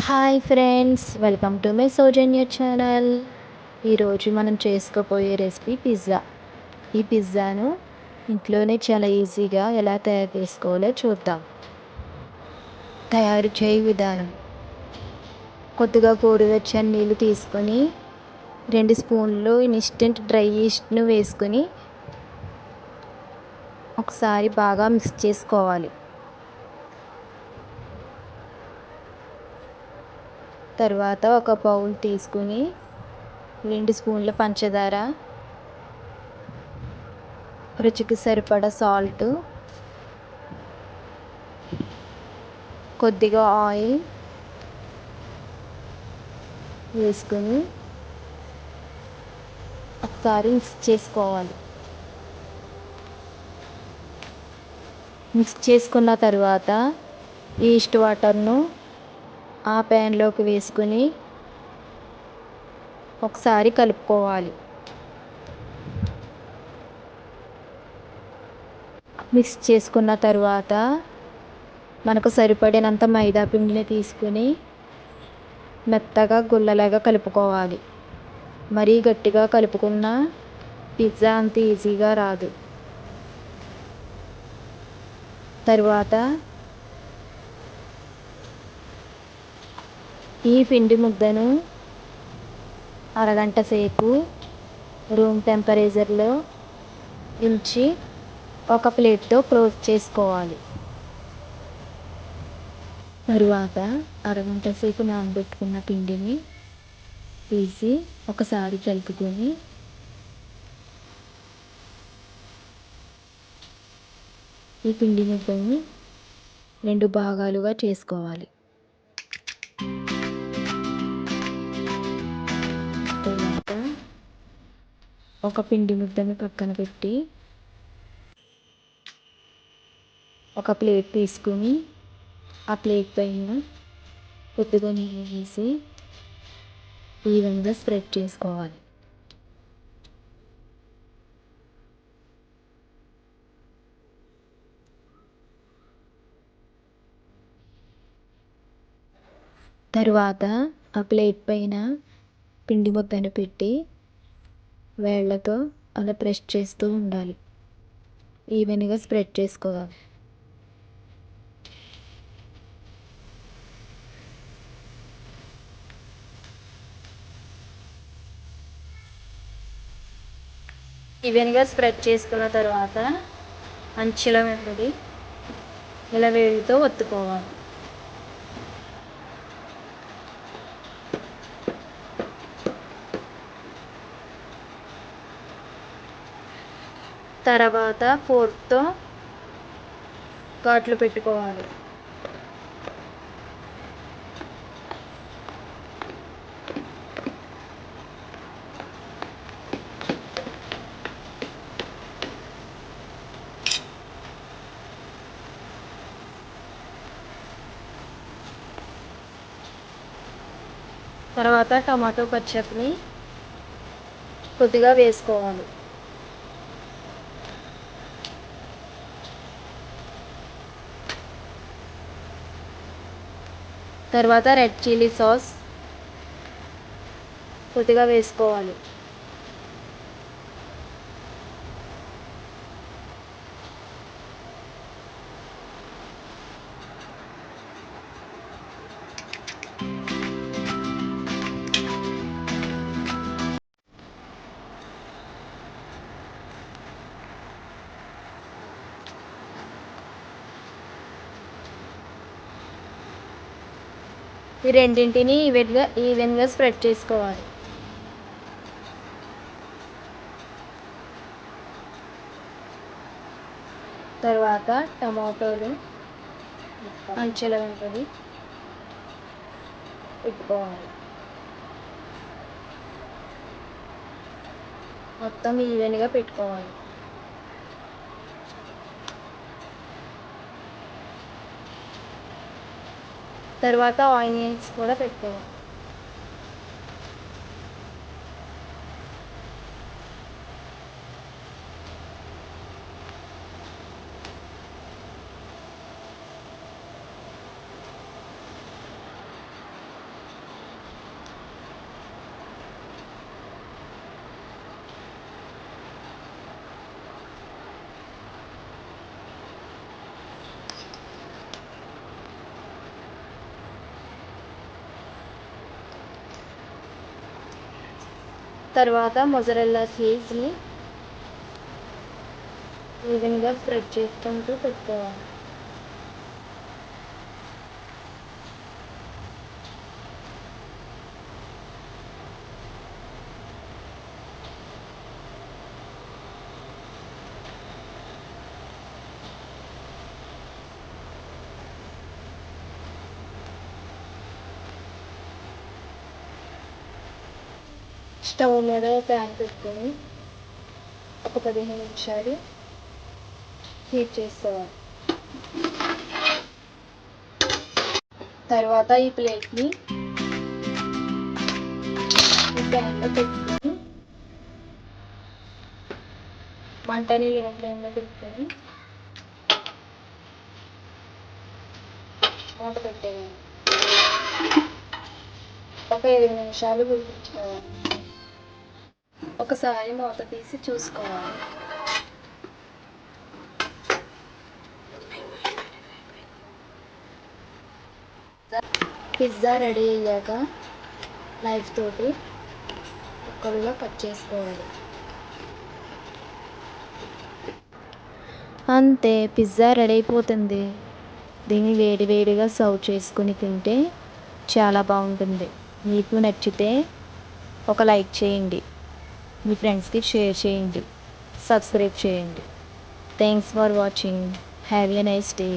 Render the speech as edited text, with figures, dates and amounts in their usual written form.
Hi friends, welcome to my Soujanya channel. ఈరోజు మనం చేసుకోబోయే రెసిపీ పిజ్జా. ఈ పిజ్జాను ఇంట్లోనే చాలా ఈజీగా ఎలా తయారు చేసుకోవాలో చూద్దాం. తయారు చేయ విధానం: కొద్దిగా గోరువెచ్చని నీళ్ళు తీసుకొని 2 స్పూన్లు ఇన్స్టెంట్ డ్రై ఈస్ట్ను వేసుకొని ఒకసారి బాగా మిక్స్ చేసుకోవాలి. తర్వాత ఒక బౌల్ తీసుకుని 2 స్పూన్ల పంచదార, రుచికి సరిపడా సాల్ట్, కొద్దిగా ఆయిల్ వేసుకొని ఒకసారి మిక్స్ చేసుకోవాలి. మిక్స్ చేసుకున్న తర్వాత ఈస్ట్ వాటర్ను ఆ ప్యాన్లోకి వేసుకుని ఒకసారి కలుపుకోవాలి. మిక్స్ చేసుకున్న తర్వాత మనకు సరిపడినంత మైదా పిండిని తీసుకుని మెత్తగా గుల్లలాగా కలుపుకోవాలి. మరీ గట్టిగా కలుపుకున్న పిజ్జా అంత ఈజీగా రాదు. తర్వాత ఈ పిండి ముద్దను అరగంట సేపు రూమ్ టెంపరేచర్లో ఉంచి ఒక ప్లేట్తో క్లోజ్ చేసుకోవాలి. తరువాత అరగంట సేపు నానబెట్టుకున్న పిండిని తీసి ఒకసారి కలుపుకొని ఈ పిండి ముద్దను 2 భాగాలుగా చేసుకోవాలి. తర్వాత ఒక పిండి ముద్దను పక్కన పెట్టి ఒక ప్లేట్ తీసుకుని ఆ ప్లేట్ పైన కొద్దిగా నెయ్యి వేసి ఈవెన్గా స్ప్రెడ్ చేసుకోవాలి. తరువాత ఆ ప్లేట్ పైన పిండి ముద్దను పెట్టి వేళ్ళతో అలా ప్రెస్ చేస్తూ ఉండాలి. ఈవెన్గా స్ప్రెడ్ చేసుకోవాలి. ఈవెన్గా స్ప్రెడ్ చేసుకున్న తర్వాత అంచుల వెంబడి ఇలా వేడితో ఒత్తుకోవాలి. తర్వాత ఫోర్క్తో ఘాట్లు పెట్టుకోవాలి. తర్వాత టమాటో పచ్చడిని కొద్దిగా వేసుకోవాలి. తర్వాత రెడ్ చిల్లీ సాస్ కొద్దిగా వేసుకోవాలి. ఈ రెండింటిని ఈవెన్గా స్ప్రెడ్ చేసుకోవాలి. తర్వాత టమాటోలు అంచుల వెంబడి పెట్టుకోవాలి. మొత్తం ఈవెన్గా పెట్టుకోవాలి. తర్వాత ఆనియన్స్ కూడా పెట్టుకోవాలి. తర్వాత మొజరెల్లా చీజ్ని ఈ విధంగా స్ప్రెడ్ చేసుకుంటూ పెట్టుకోవాలి. స్టవ్ మీద ప్యాన్ పెట్టుకొని ఒక 15 నిమిషాలు హీట్ చేసుకోవాలి. తర్వాత ఈ ప్లేట్ని ఈ ప్యాన్లో పెట్టుకొని మంటని లో ఫ్లేమ్లో పెట్టుకొని మూత పెట్టేయాలి. ఒక 5 నిమిషాలు ఉడికించుకోవాలి. ఒకసారి మూత తీసి చూసుకోవాలి. పిజ్జా రెడీ అయ్యాక నైఫ్ తోటి ముక్కలుగా కట్ చేసుకోవాలి. అంతే, పిజ్జా రెడీ అయిపోతుంది. దీన్ని వేడివేడిగా సర్వ్ చేసుకుని తింటే చాలా బాగుంటుంది. మీకు నచ్చితే ఒక లైక్ చేయండి, మీ ఫ్రెండ్స్కి షేర్ చేయండి, సబ్స్క్రైబ్ చేయండి. Thanks for watching. Have a nice day.